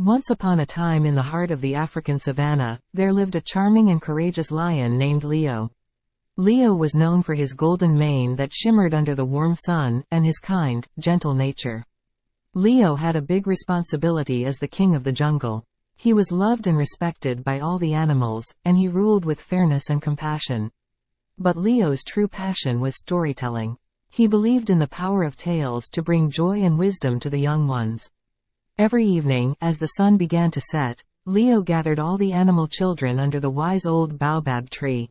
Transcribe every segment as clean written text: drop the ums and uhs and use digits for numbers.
Once upon a time in the heart of the African savanna, there lived a charming and courageous lion named Leo. Leo was known for his golden mane that shimmered under the warm sun, and his kind, gentle nature. Leo had a big responsibility as the king of the jungle. He was loved and respected by all the animals, and he ruled with fairness and compassion. But Leo's true passion was storytelling. He believed in the power of tales to bring joy and wisdom to the young ones. Every evening, as the sun began to set, Leo gathered all the animal children under the wise old baobab tree.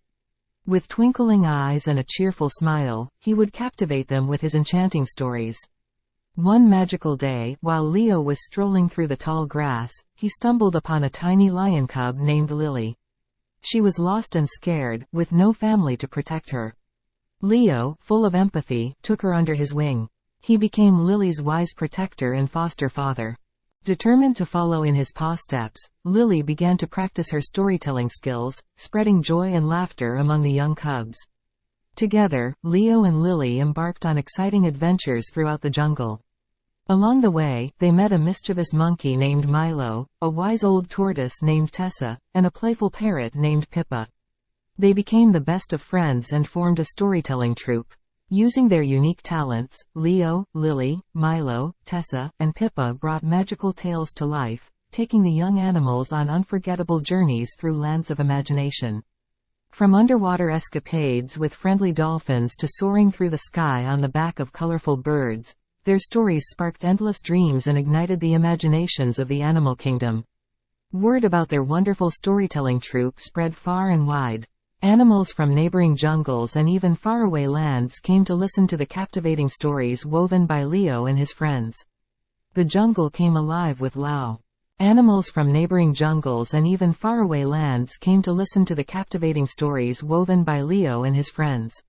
With twinkling eyes and a cheerful smile, he would captivate them with his enchanting stories. One magical day, while Leo was strolling through the tall grass, he stumbled upon a tiny lion cub named Lily. She was lost and scared, with no family to protect her. Leo, full of empathy, took her under his wing. He became Lily's wise protector and foster father. Determined to follow in his paw steps, Lily began to practice her storytelling skills, spreading joy and laughter among the young cubs. Together, Leo and Lily embarked on exciting adventures throughout the jungle. Along the way, they met a mischievous monkey named Milo, a wise old tortoise named Tessa, and a playful parrot named Pippa. They became the best of friends and formed a storytelling troupe. Using their unique talents, Leo, Lily, Milo, Tessa, and Pippa brought magical tales to life, taking the young animals on unforgettable journeys through lands of imagination. From underwater escapades with friendly dolphins to soaring through the sky on the back of colorful birds, their stories sparked endless dreams and ignited the imaginations of the animal kingdom. Word about their wonderful storytelling troupe spread far and wide. Animals from neighboring jungles and even faraway lands came to listen to the captivating stories woven by Leo and his friends. The jungle came alive with Lao. Animals from neighboring jungles and even faraway lands came to listen to the captivating stories woven by Leo and his friends.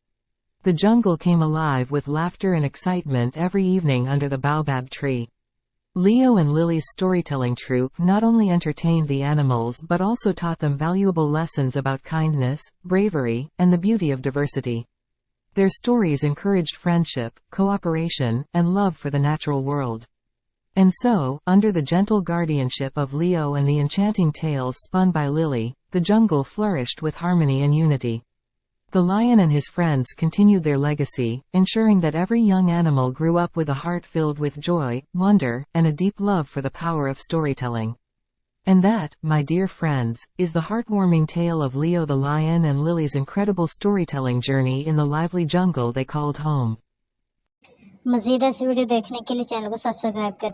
The jungle came alive with laughter and excitement every evening under the baobab tree. Leo and Lily's storytelling troupe not only entertained the animals but also taught them valuable lessons about kindness, bravery, and the beauty of diversity. Their stories encouraged friendship, cooperation, and love for the natural world. And so, under the gentle guardianship of Leo and the enchanting tales spun by Lily, the jungle flourished with harmony and unity. The lion and his friends continued their legacy, ensuring that every young animal grew up with a heart filled with joy, wonder, and a deep love for the power of storytelling. And that, my dear friends, is the heartwarming tale of Leo the lion and Lily's incredible storytelling journey in the lively jungle they called home. मज़ीद ऐसी video देखने के लिए channel को subscribe करें।